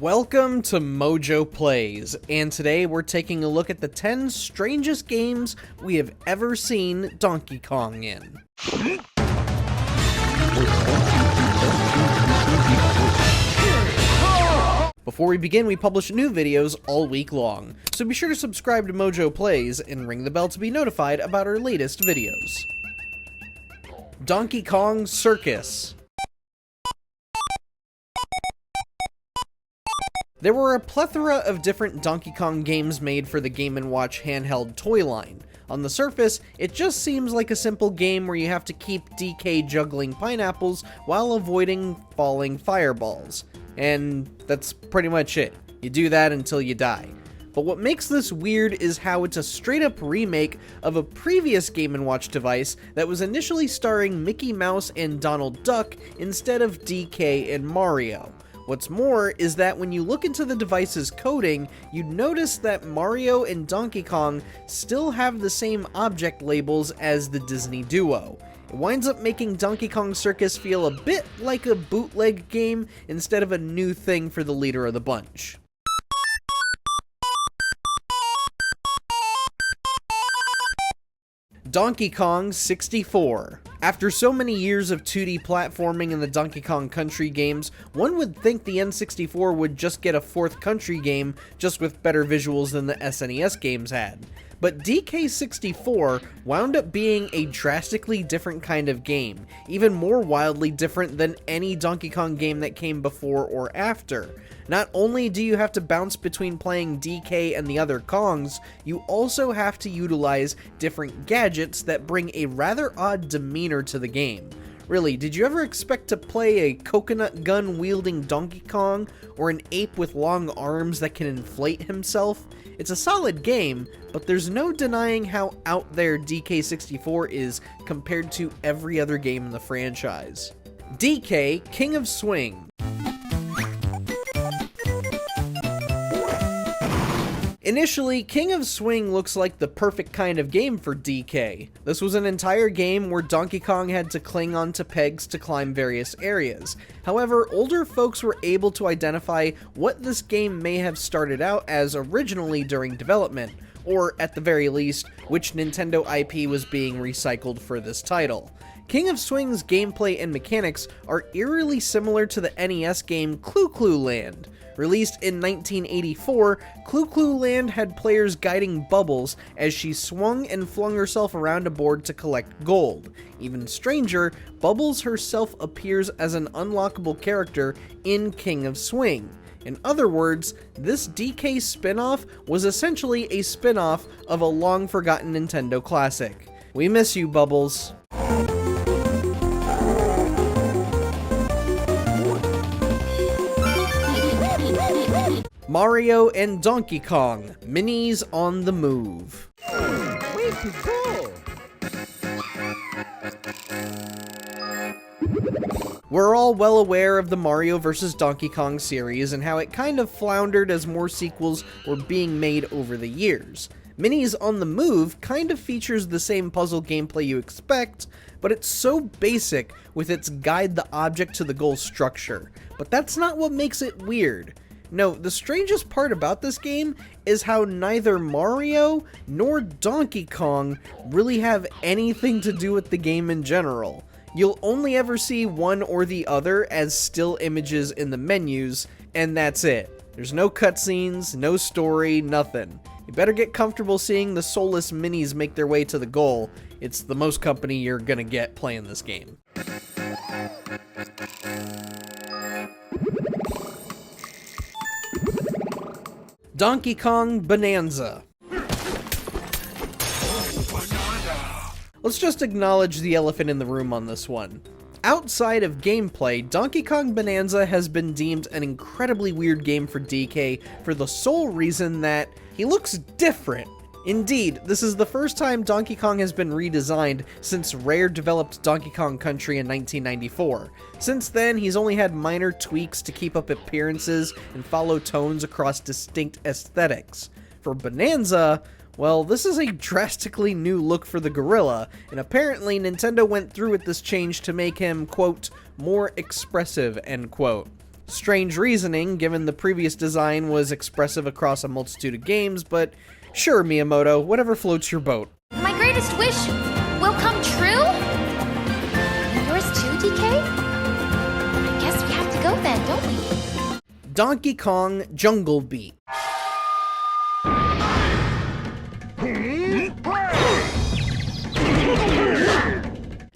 Welcome to MojoPlays, and today we're taking a look at the 10 strangest games we have ever seen Donkey Kong in. Before we begin, we publish new videos all week long, so be sure to subscribe to MojoPlays and ring the bell to be notified about our latest videos. Donkey Kong Circus. There were a plethora of different Donkey Kong games made for the Game & Watch handheld toy line. On the surface, it just seems like a simple game where you have to keep DK juggling pineapples while avoiding falling fireballs. And that's pretty much it. You do that until you die. But what makes this weird is how it's a straight-up remake of a previous Game & Watch device that was initially starring Mickey Mouse and Donald Duck instead of DK and Mario. What's more is that when you look into the device's coding, you notice that Mario and Donkey Kong still have the same object labels as the Disney duo. It winds up making Donkey Kong Circus feel a bit like a bootleg game instead of a new thing for the leader of the bunch. Donkey Kong 64. After so many years of 2D platforming in the Donkey Kong Country games, one would think the N64 would just get a fourth country game just with better visuals than the SNES games had. But DK64 wound up being a drastically different kind of game, even more wildly different than any Donkey Kong game that came before or after. Not only do you have to bounce between playing DK and the other Kongs, you also have to utilize different gadgets that bring a rather odd demeanor to the game. Really, did you ever expect to play a coconut gun-wielding Donkey Kong, or an ape with long arms that can inflate himself? It's a solid game, but there's no denying how out there DK64 is compared to every other game in the franchise. DK King of Swing. Initially, King of Swing looks like the perfect kind of game for DK. This was an entire game where Donkey Kong had to cling onto pegs to climb various areas. However, older folks were able to identify what this game may have started out as originally during development, or at the very least, which Nintendo IP was being recycled for this title. King of Swing's gameplay and mechanics are eerily similar to the NES game Clu Clu Land. Released in 1984, Clu Clu Land had players guiding Bubbles as she swung and flung herself around a board to collect gold. Even stranger, Bubbles herself appears as an unlockable character in King of Swing. In other words, this DK spin-off was essentially a spin-off of a long-forgotten Nintendo classic. We miss you, Bubbles. Mario and Donkey Kong, Minis on the Move. Way to go! We're all well aware of the Mario vs. Donkey Kong series and how it kind of floundered as more sequels were being made over the years. Minis on the Move kind of features the same puzzle gameplay you expect, but it's so basic with its guide the object to the goal structure. But that's not what makes it weird. No, the strangest part about this game is how neither Mario nor Donkey Kong really have anything to do with the game in general. You'll only ever see one or the other as still images in the menus, and that's it. There's no cutscenes, no story, nothing. You better get comfortable seeing the soulless minis make their way to the goal. It's the most company you're gonna get playing this game. Donkey Kong Bonanza. Let's just acknowledge the elephant in the room on this one. Outside of gameplay, Donkey Kong Bonanza has been deemed an incredibly weird game for DK for the sole reason that he looks different. Indeed, this is the first time Donkey Kong has been redesigned since Rare developed Donkey Kong Country in 1994. Since then, he's only had minor tweaks to keep up appearances and follow tones across distinct aesthetics. For Bonanza, Well, this is a drastically new look for the gorilla, and apparently Nintendo went through with this change to make him, quote, more expressive, end quote. Strange reasoning, given the previous design was expressive across a multitude of games, but sure, Miyamoto, whatever floats your boat. My greatest wish will come true? Yours too, DK? I guess we have to go then, don't we? Donkey Kong Jungle Beat.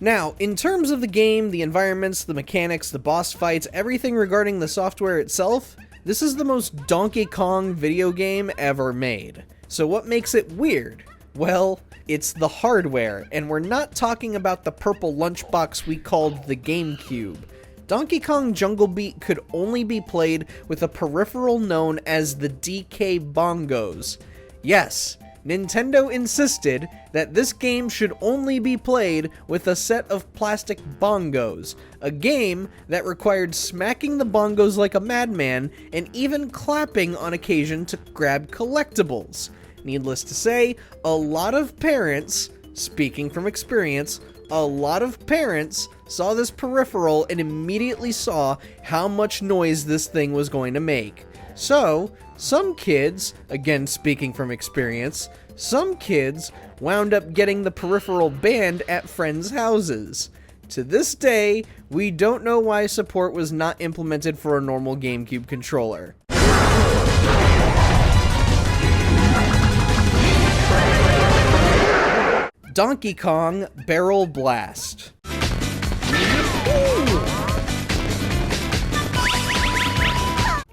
Now, in terms of the game, the environments, the mechanics, the boss fights, everything regarding the software itself, this is the most Donkey Kong video game ever made. So what makes it weird? Well, it's the hardware, and we're not talking about the purple lunchbox we called the GameCube. Donkey Kong Jungle Beat could only be played with a peripheral known as the DK bongos. Yes, Nintendo insisted that this game should only be played with a set of plastic bongos, a game that required smacking the bongos like a madman and even clapping on occasion to grab collectibles. Needless to say, a lot of parents, speaking from experience, a lot of parents saw this peripheral and immediately saw how much noise this thing was going to make. So, some kids, again speaking from experience, some kids wound up getting the peripheral banned at friends' houses. To this day, we don't know why support was not implemented for a normal GameCube controller. Donkey Kong Barrel Blast.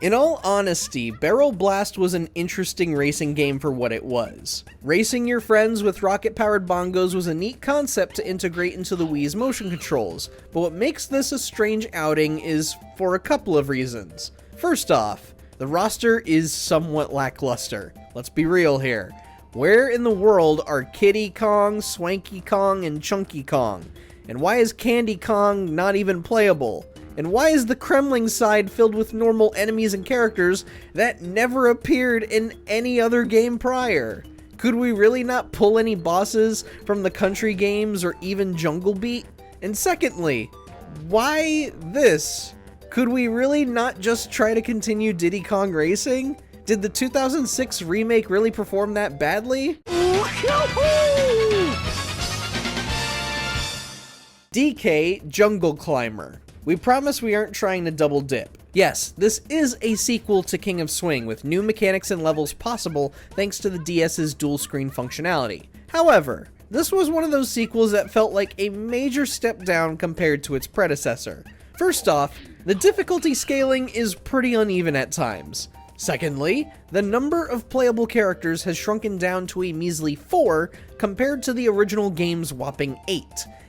In all honesty, Barrel Blast was an interesting racing game for what it was. Racing your friends with rocket-powered bongos was a neat concept to integrate into the Wii's motion controls, but what makes this a strange outing is for a couple of reasons. First off, the roster is somewhat lackluster. Let's be real here. Where in the world are Kiddy Kong, Swanky Kong, and Chunky Kong? And why is Candy Kong not even playable? And why is the Kremling side filled with normal enemies and characters that never appeared in any other game prior? Could we really not pull any bosses from the country games or even Jungle Beat? And secondly, why this? Could we really not just try to continue Diddy Kong Racing? Did the 2006 remake really perform that badly? DK Jungle Climber. We promise we aren't trying to double dip. Yes, this is a sequel to King of Swing with new mechanics and levels possible thanks to the DS's dual screen functionality. However, this was one of those sequels that felt like a major step down compared to its predecessor. First off, the difficulty scaling is pretty uneven at times. Secondly, the number of playable characters has shrunken down to a measly 4 compared to the original game's whopping 8.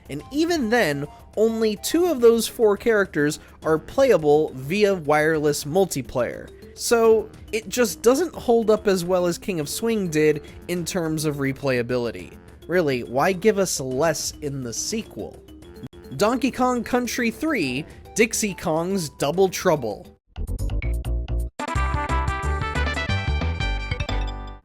And even then, only 2 of those 4 characters are playable via wireless multiplayer. So, it just doesn't hold up as well as King of Swing did in terms of replayability. Really, why give us less in the sequel? Donkey Kong Country 3, Dixie Kong's Double Trouble.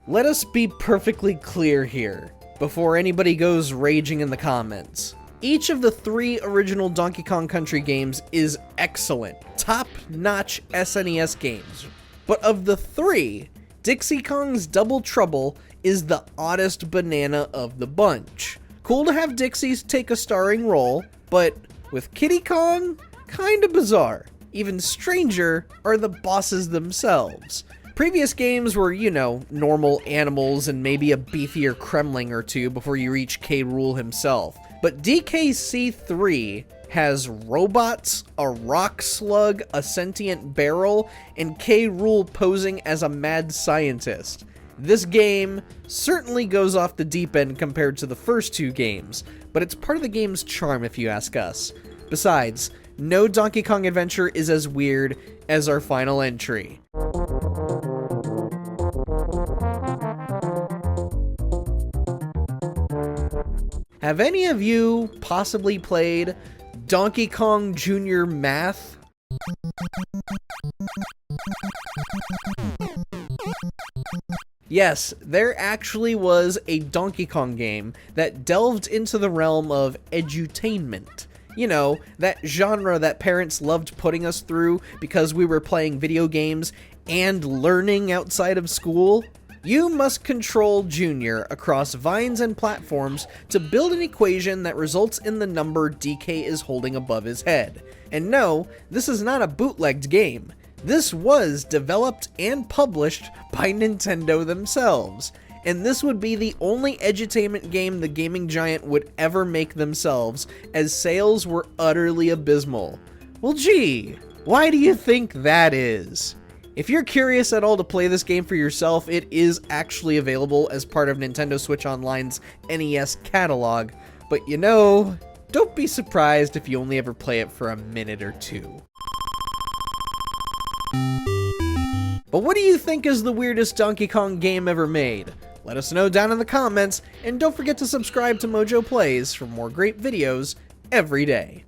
Let us be perfectly clear here, before anybody goes raging in the comments. Each of the 3 original Donkey Kong Country games is excellent, top-notch SNES games. But of the 3, Dixie Kong's Double Trouble is the oddest banana of the bunch. Cool to have Dixies take a starring role, but with Kiddy Kong, kinda bizarre. Even stranger are the bosses themselves. Previous games were, you know, normal animals and maybe a beefier Kremling or 2 before you reach K. Rool himself. But DKC3 has robots, a rock slug, a sentient barrel, and K. Rool posing as a mad scientist. This game certainly goes off the deep end compared to the first 2 games, but it's part of the game's charm if you ask us. Besides, no Donkey Kong adventure is as weird as our final entry. Have any of you possibly played Donkey Kong Jr. Math? Yes, there actually was a Donkey Kong game that delved into the realm of edutainment. You know, that genre that parents loved putting us through because we were playing video games and learning outside of school. You must control Junior across vines and platforms to build an equation that results in the number DK is holding above his head. And no, this is not a bootlegged game. This was developed and published by Nintendo themselves. And this would be the only edutainment game the gaming giant would ever make themselves, as sales were utterly abysmal. Well gee, why do you think that is? If you're curious at all to play this game for yourself, it is actually available as part of Nintendo Switch Online's NES catalog, but you know, don't be surprised if you only ever play it for a minute or two. But what do you think is the weirdest Donkey Kong game ever made? Let us know down in the comments, and don't forget to subscribe to MojoPlays for more great videos every day.